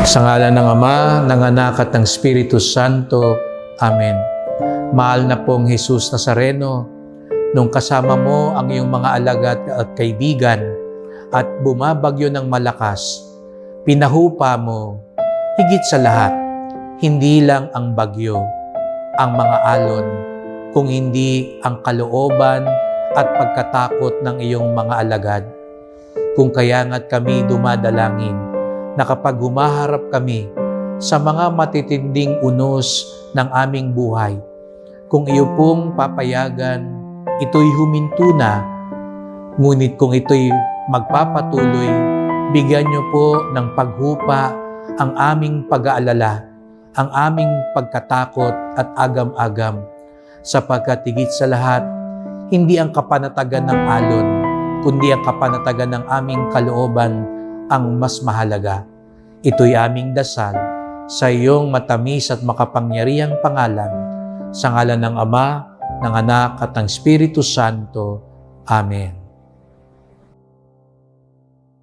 Sa ngalan ng Ama, ng Anak at ng Espiritu Santo. Amen. Mahal na pong Jesus Nazareno, nung kasama mo ang iyong mga alagad at kaibigan at bumabagyo ng malakas, pinahupa mo, higit sa lahat, hindi lang ang bagyo, ang mga alon, kung hindi ang kalooban at pagkatakot ng iyong mga alagad. Kung kaya nga't kami dumadalangin na kapag humaharap kami sa mga matitinding unos ng aming buhay, kung iyo pong papayagan, ito'y huminto na, ngunit kung ito'y magpapatuloy, bigyan niyo po ng paghupa ang aming pag-aalala, ang aming pagkatakot at agam-agam, sapagkat higit sa lahat, hindi ang kapanatagan ng alon, kundi ang kapanatagan ng aming kalooban ang mas mahalaga. Ito'y aming dasal sa iyong matamis at makapangyarihang pangalan, sa ngalan ng Ama, ng Anak at ng Espiritu Santo. Amen.